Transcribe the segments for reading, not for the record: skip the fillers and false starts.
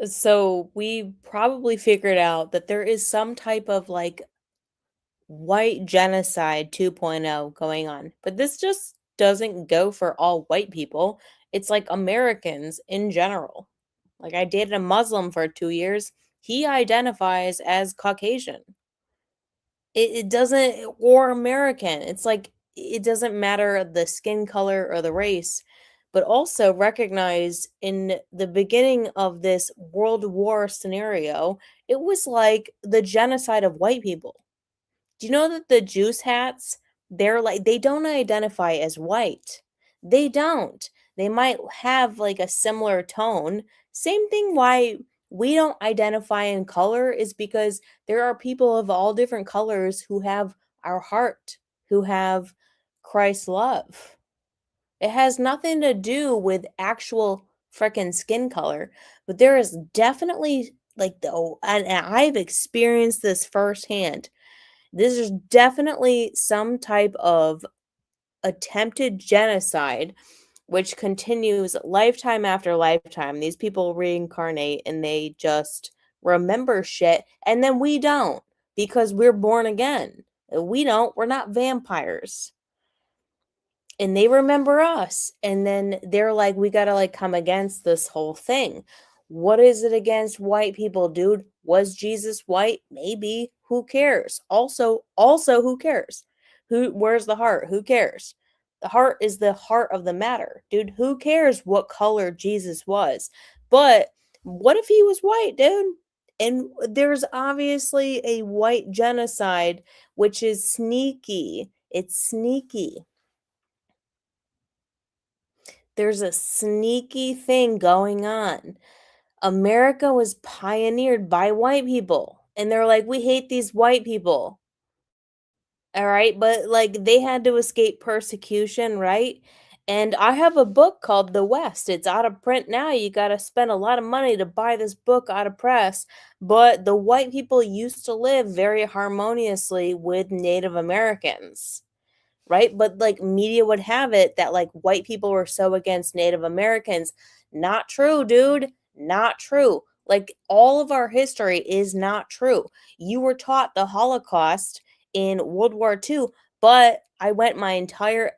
So we probably figured out that there is some type of like white genocide 2.0 going on. But this just doesn't go for all white people. It's like Americans in general. Like I dated a Muslim for 2 years. He identifies as Caucasian. It doesn't, or American. It's like it doesn't matter the skin color or the race, but also recognize in the beginning of this World War scenario, it was like the genocide of white people. Do you know that the juice hats, they're like they don't identify as white. They don't. They might have like a similar tone. Same thing why we don't identify in color is because there are people of all different colors who have our heart, who have Christ's love. It has nothing to do with actual freaking skin color, but there is definitely like and I've experienced this firsthand. This is definitely some type of attempted genocide, which continues lifetime after lifetime. These people reincarnate and they just remember shit, and then we don't because we're born again. We don't, we're not vampires. And they remember us. And then they're like, we gotta like come against this whole thing. What is it against white people, dude? Was Jesus white? Maybe. Who cares? Also, who cares? Where's the heart? Who cares? The heart is the heart of the matter. Dude, who cares what color Jesus was? But what if he was white, dude? And there's obviously a white genocide, which is sneaky. It's sneaky. There's a sneaky thing going on. America was pioneered by white people, and they're like, "We hate these white people." All right, but like they had to escape persecution, right? And I have a book called The West. It's out of print now. You got to spend a lot of money to buy this book out of press. But the white people used to live very harmoniously with Native Americans, right? But like media would have it that like white people were so against Native Americans. Not true, dude. Not true. Like all of our history is not true. You were taught the Holocaust in World War II, but I went my entire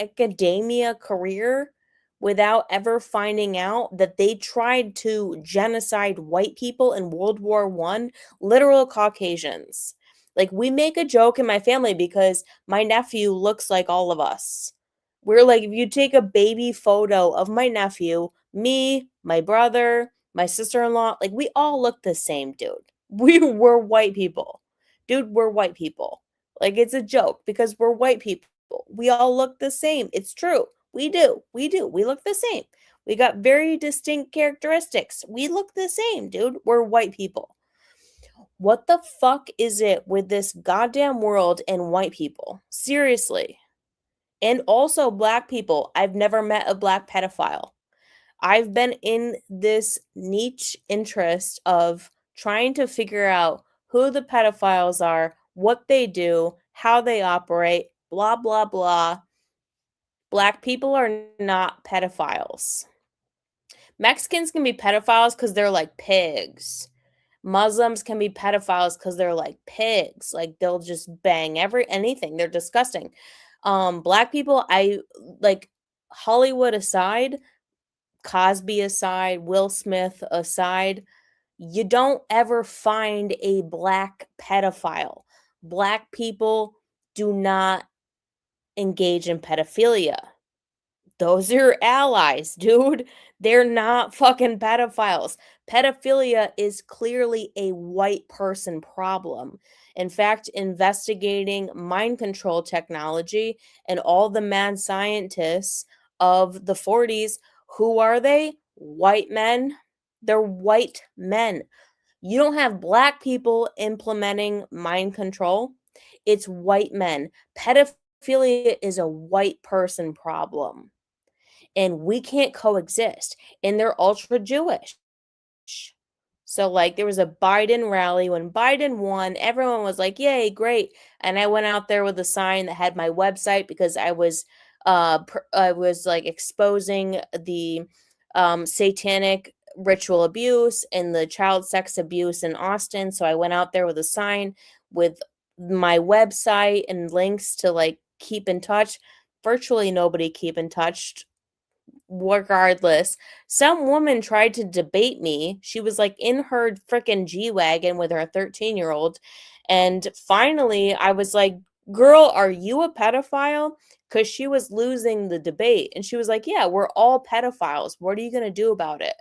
academia career without ever finding out that they tried to genocide white people in World War One, literal Caucasians. Like we make a joke in my family because my nephew looks like all of us. We're like, if you take a baby photo of my nephew, me, my brother, my sister-in-law, like we all look the same, dude. We were white people. Dude, we're white people. Like it's a joke because we're white people. We all look the same. It's true. We do. We do. We look the same. We got very distinct characteristics. We look the same, dude. We're white people. What the fuck is it with this goddamn world and white people? Seriously. And also black people. I've never met a black pedophile. I've been in this niche interest of trying to figure out who the pedophiles are, what they do, how they operate, blah, blah, blah. Black people are not pedophiles. Mexicans can be pedophiles because they're like pigs. Muslims can be pedophiles because they're like pigs. Like they'll just bang anything. They're disgusting. Black people, I like Hollywood aside, Cosby aside, Will Smith aside, you don't ever find a black pedophile. Black people do not engage in pedophilia. Those are allies, dude. They're not fucking pedophiles. Pedophilia is clearly a white person problem. In fact, investigating mind control technology and all the mad scientists of the 40s, who are they? White men. They're white men. You don't have black people implementing mind control. It's white men. Pedophilia is a white person problem and we can't coexist. And they're ultra Jewish. So, like, there was a Biden rally when Biden won. Everyone was like, "Yay, great!" And I went out there with a sign that had my website because I was like exposing the satanic ritual abuse and the child sex abuse in Austin. So I went out there with a sign with my website and links to like keep in touch. Virtually nobody keep in touch. Regardless, some woman tried to debate me. She was like in her freaking G Wagon with her 13-year-old. And finally, I was like, girl, are you a pedophile? Because she was losing the debate. And she was like, yeah, we're all pedophiles. What are you going to do about it?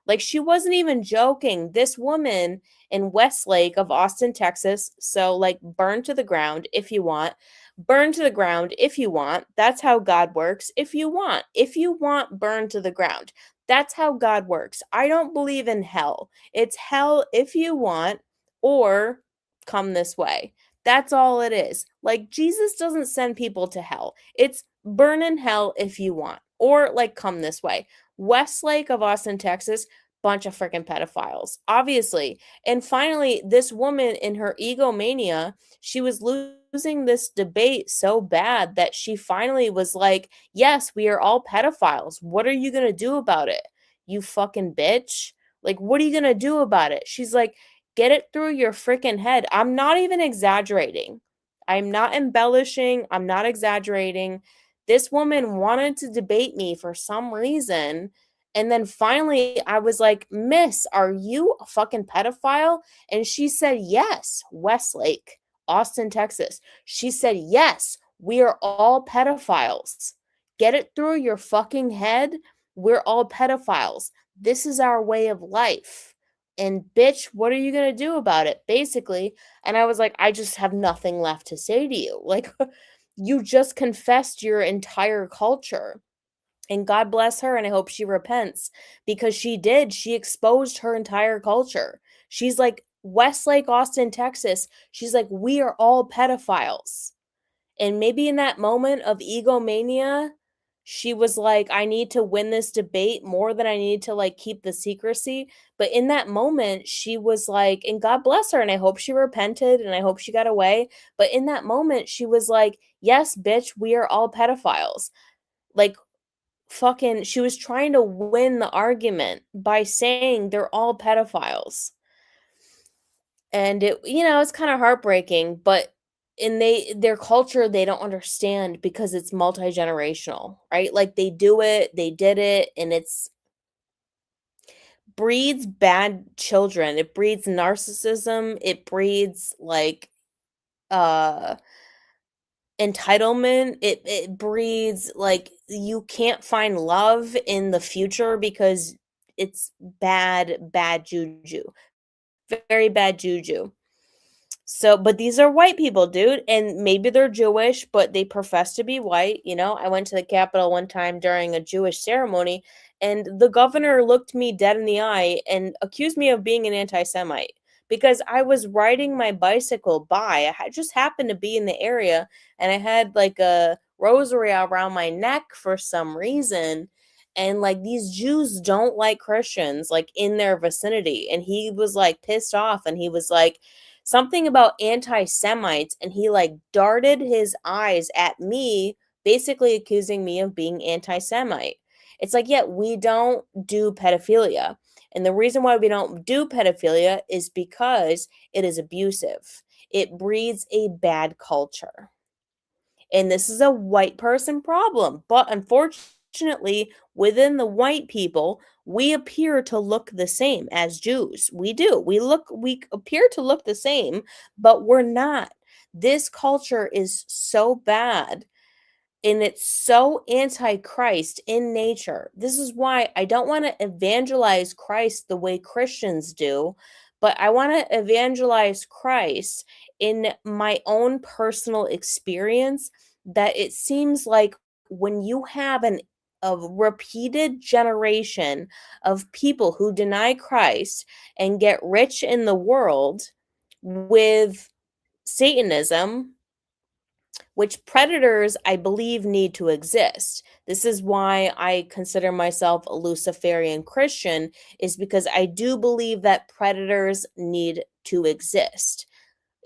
Like, she wasn't even joking. This woman in Westlake of Austin, Texas, so like burn to the ground if you want. Burn to the ground if you want. That's how God works. If you want. If you want, burn to the ground. That's how God works. I don't believe in hell. It's hell if you want, or come this way. That's all it is. Like, Jesus doesn't send people to hell. It's burn in hell if you want, or like come this way. Westlake of Austin, Texas, bunch of freaking pedophiles, obviously. And finally, this woman in her egomania, she was losing this debate so bad that she finally was like, yes, we are all pedophiles. What are you going to do about it? You fucking bitch. Like, what are you going to do about it? She's like, get it through your freaking head. I'm not even exaggerating. I'm not embellishing. I'm not exaggerating. This woman wanted to debate me for some reason. And then finally, I was like, Miss, are you a fucking pedophile? And she said, yes, Westlake, Austin, Texas. She said, yes, we are all pedophiles. Get it through your fucking head. We're all pedophiles. This is our way of life. And bitch, what are you going to do about it? Basically. And I was like, I just have nothing left to say to you. Like, you just confessed your entire culture. And God bless her, and I hope she repents because she did. She exposed her entire culture. She's like, Westlake, Austin, Texas. She's like, we are all pedophiles. And maybe in that moment of egomania, she was like, I need to win this debate more than I need to like keep the secrecy. But in that moment, she was like, and God bless her, and I hope she repented and I hope she got away. But in that moment, she was like, yes, bitch, we are all pedophiles. Like, fucking, she was trying to win the argument by saying they're all pedophiles. And it, it's kind of heartbreaking, but in their culture they don't understand because it's multi-generational, right? Like they did it, and it's breeds bad children. It breeds narcissism. It breeds like uh entitlement. It breeds like you can't find love in the future because it's bad juju, very bad juju. So, but these are white people, dude, and maybe they're Jewish, but they profess to be white. I went to the Capitol one time during a Jewish ceremony, and the governor looked me dead in the eye and accused me of being an anti-Semite because I was riding my bicycle by. I just happened to be in the area, and I had like a rosary around my neck for some reason. And like these Jews don't like Christians like in their vicinity. And he was like pissed off, and he was like, something about anti-Semites, and he like darted his eyes at me, basically accusing me of being anti-Semite. It's like, yeah, we don't do pedophilia. And the reason why we don't do pedophilia is because it is abusive. It breeds a bad culture. And this is a white person problem. But unfortunately, within the white people, we appear to look the same as Jews. We do. We appear to look the same, but we're not. This culture is so bad, and it's so anti-Christ in nature. This is why I don't want to evangelize Christ the way Christians do, but I want to evangelize Christ in my own personal experience, that it seems like when you have a repeated generation of people who deny Christ and get rich in the world with Satanism, which predators I believe need to exist. This is why I consider myself a Luciferian Christian, is because I do believe that predators need to exist.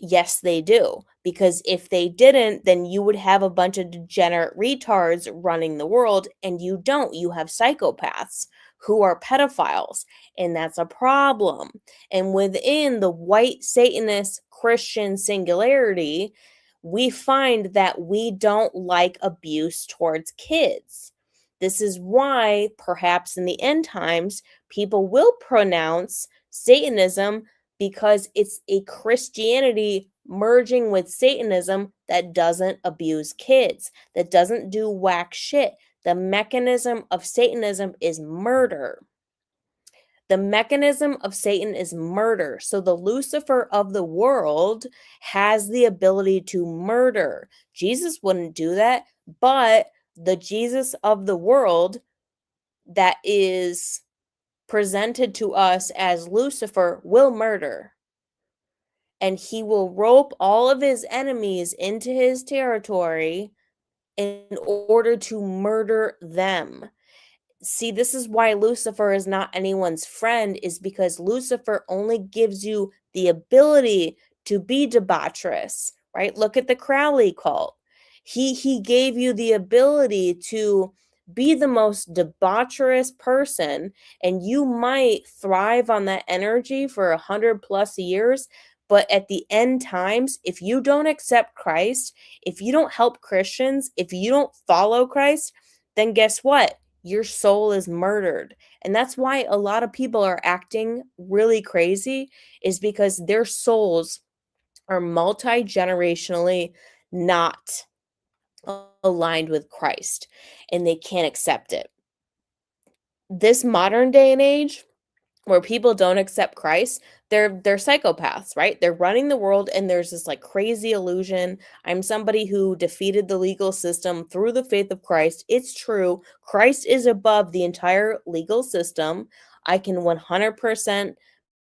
Yes, they do. Because if they didn't, then you would have a bunch of degenerate retards running the world, and you don't. You have psychopaths who are pedophiles, and that's a problem. And within the white Satanist Christian singularity, we find that we don't like abuse towards kids. This is why, perhaps in the end times, people will pronounce Satanism because it's a Christianity merging with Satanism that doesn't abuse kids, that doesn't do whack shit. The mechanism of Satanism is murder. The mechanism of Satan is murder. So the Lucifer of the world has the ability to murder. Jesus wouldn't do that, but the Jesus of the world that is presented to us as Lucifer will murder. And he will rope all of his enemies into his territory in order to murder them. See, this is why Lucifer is not anyone's friend, is because Lucifer only gives you the ability to be debaucherous, right? Look at the Crowley cult. He gave you the ability to be the most debaucherous person, and you might thrive on that energy for 100+ years. But at the end times, if you don't accept Christ, if you don't help Christians, if you don't follow Christ, then guess what? Your soul is murdered. And that's why a lot of people are acting really crazy, is because their souls are multi-generationally not aligned with Christ and they can't accept it. This modern day and age, where people don't accept Christ, they're psychopaths, right? They're running the world and there's this like crazy illusion. I'm somebody who defeated the legal system through the faith of Christ. It's true. Christ is above the entire legal system. I can 100%,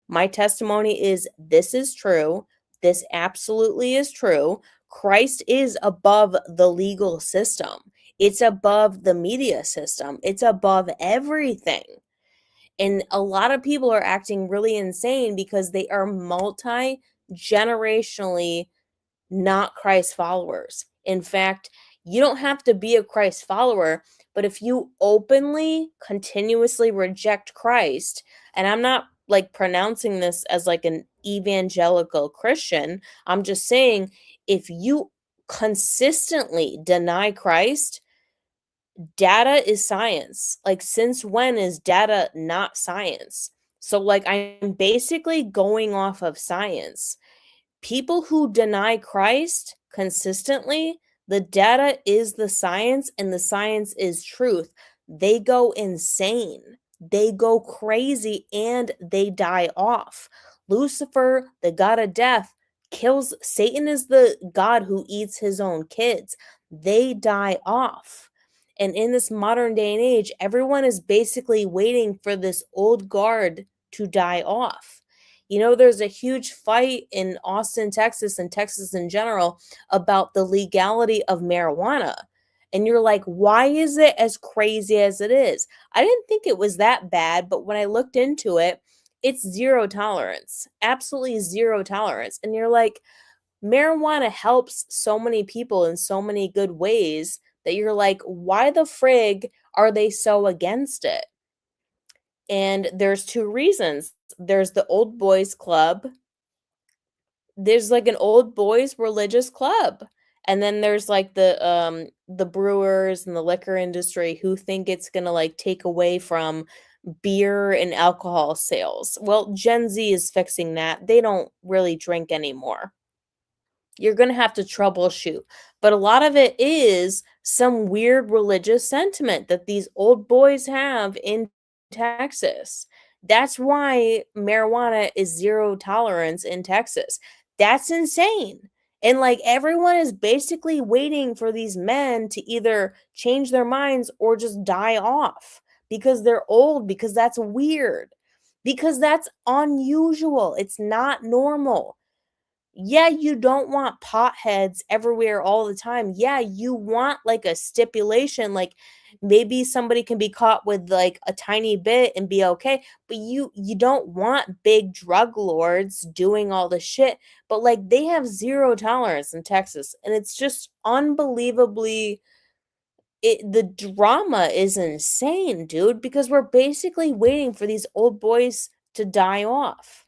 my testimony is this is true. This absolutely is true. Christ is above the legal system. It's above the media system. It's above everything. And a lot of people are acting really insane because they are multi generationally not Christ followers. In fact, you don't have to be a Christ follower, but if you openly, continuously reject Christ, and I'm not like pronouncing this as like an evangelical Christian, I'm just saying if you consistently deny Christ, data is science. Like, since when is data not science? So, like, I'm basically going off of science. People who deny Christ consistently, the data is the science and the science is truth. They go insane. They go crazy and they die off. Lucifer, the god of death, kills. Satan is the god who eats his own kids. They die off. And in this modern day and age, everyone is basically waiting for this old guard to die off. You know, there's a huge fight in Austin, Texas, and Texas in general about the legality of marijuana. And you're like, why is it as crazy as it is? I didn't think it was that bad, but when I looked into it, it's zero tolerance, absolutely zero tolerance. And you're like, marijuana helps so many people in so many good ways that you're like, why the frig are they so against it? And there's two reasons. There's the old boys club. There's like an old boys religious club. And then there's like the brewers and the liquor industry who think it's going to like take away from beer and alcohol sales. Well, Gen Z is fixing that. They don't really drink anymore. You're going to have to troubleshoot. But a lot of it is some weird religious sentiment that these old boys have in Texas. That's why marijuana is zero tolerance in Texas. That's insane. And like everyone is basically waiting for these men to either change their minds or just die off because they're old, because that's weird, because that's unusual. It's not normal. Yeah, you don't want potheads everywhere all the time. Yeah, you want like a stipulation, like maybe somebody can be caught with like a tiny bit and be okay, but you don't want big drug lords doing all the shit. But like they have zero tolerance in Texas, and it's just unbelievably the drama is insane, dude, because we're basically waiting for these old boys to die off.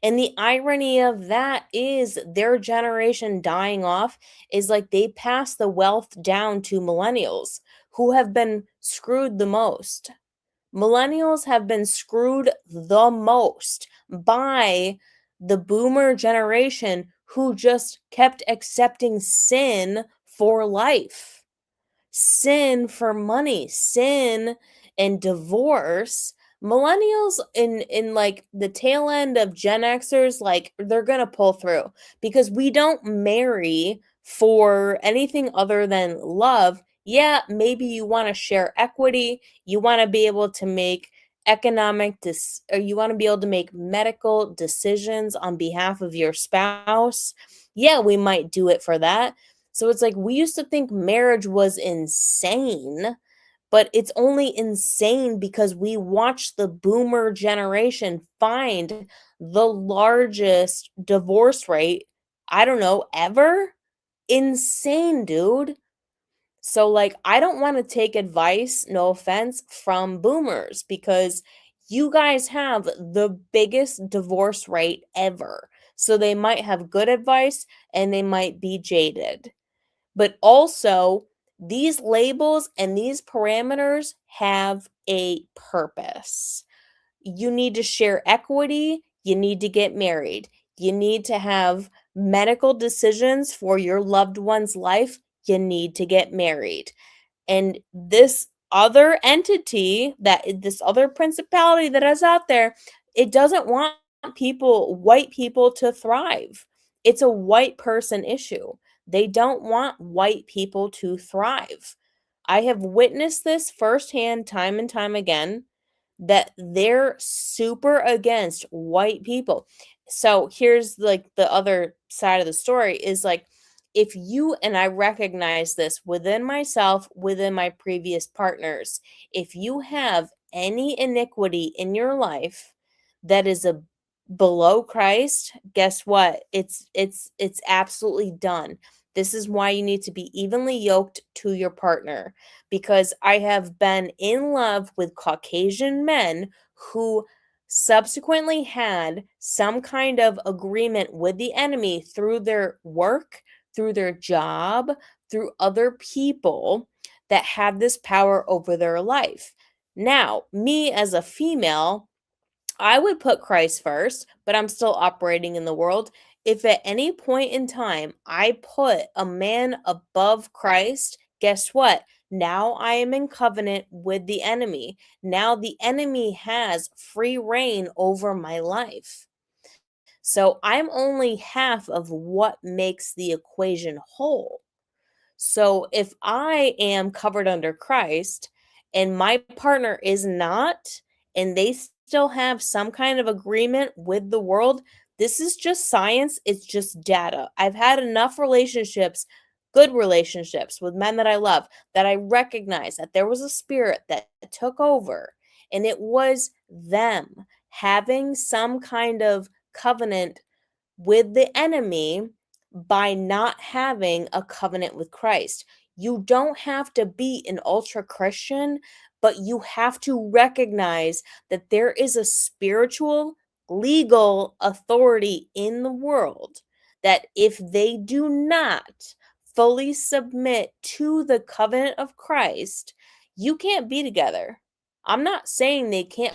And the irony of that is their generation dying off is like they pass the wealth down to millennials who have been screwed the most. Millennials have been screwed the most by the boomer generation who just kept accepting sin for life, sin for money, sin and divorce. Millennials in like the tail end of Gen Xers, like they're gonna pull through because we don't marry for anything other than love. Yeah, maybe you want to share equity, you want to be able to make or you want to be able to make medical decisions on behalf of your spouse. Yeah, we might do it for that. So it's like we used to think marriage was insane, but it's only insane because we watched the boomer generation find the largest divorce rate, I don't know, ever? Insane, dude. So, like, I don't want to take advice, no offense, from boomers because you guys have the biggest divorce rate ever. So they might have good advice and they might be jaded. But also, these labels and these parameters have a purpose. You need to share equity, you need to get married, you need to have medical decisions for your loved one's life, you need to get married. And this other principality that is out there, it doesn't want white people to thrive. It's a white person issue. They don't want white people to thrive. I have witnessed this firsthand time and time again that they're super against white people. So here's like the other side of the story is like if you and I recognize this within myself, within my previous partners, if you have any iniquity in your life that is a below Christ, guess what? It's absolutely done. This is why you need to be evenly yoked to your partner because I have been in love with Caucasian men who subsequently had some kind of agreement with the enemy through their work, through their job, through other people that had this power over their life. Now, me as a female, I would put Christ first, but I'm still operating in the world. If at any point in time I put a man above Christ, guess what? Now I am in covenant with the enemy. Now the enemy has free reign over my life. So I'm only half of what makes the equation whole. So if I am covered under Christ and my partner is not, and they still have some kind of agreement with the world, this is just science. It's just data. I've had enough relationships, good relationships with men that I love, that I recognize that there was a spirit that took over, and it was them having some kind of covenant with the enemy by not having a covenant with Christ. You don't have to be an ultra Christian, but you have to recognize that there is a spiritual, legal authority in the world that if they do not fully submit to the covenant of Christ, you can't be together. I'm not saying they can't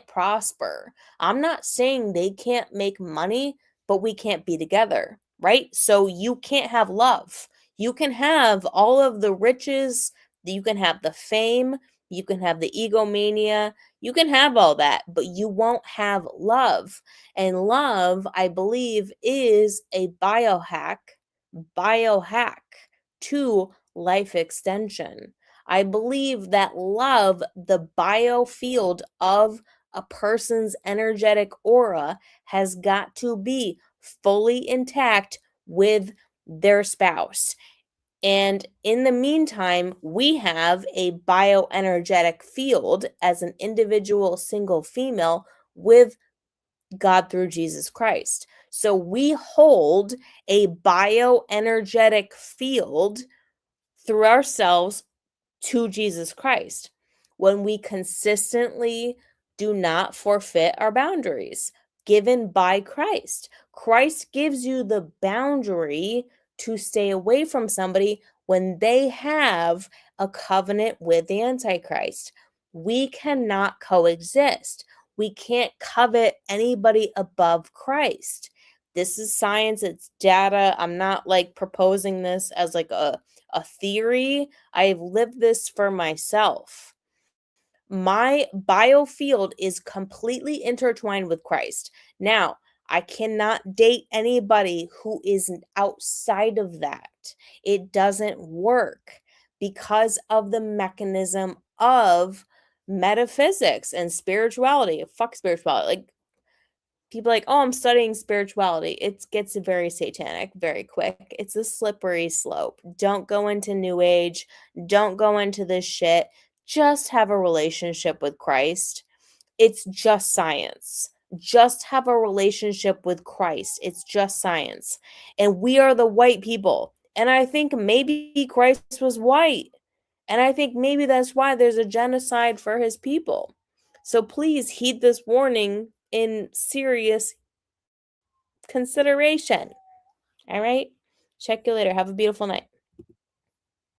prosper. I'm not saying they can't make money, but we can't be together, right? So you can't have love. You can have all of the riches, you can have the fame, you can have the egomania, you can have all that, but you won't have love. And love, I believe, is a biohack to life extension. I believe that love, the biofield of a person's energetic aura, has got to be fully intact with their spouse. And in the meantime, we have a bioenergetic field as an individual single female with God through Jesus Christ. So we hold a bioenergetic field through ourselves to Jesus Christ when we consistently do not forfeit our boundaries given by Christ. Christ gives you the boundary to stay away from somebody when they have a covenant with the Antichrist. We cannot coexist. We can't covet anybody above Christ. This is science, it's data. I'm not like proposing this as like a theory. I've lived this for myself. My biofield is completely intertwined with Christ. Now, I cannot date anybody who is outside of that. It doesn't work because of the mechanism of metaphysics and spirituality. Fuck spirituality. Like, people are like, oh, I'm studying spirituality. It gets very satanic very quick. It's a slippery slope. Don't go into New Age. Don't go into this shit. Just have a relationship with Christ. It's just science. Just have a relationship with Christ. It's just science. And we are the white people. And I think maybe Christ was white. And I think maybe that's why there's a genocide for his people. So please heed this warning in serious consideration. All right? Check you later. Have a beautiful night.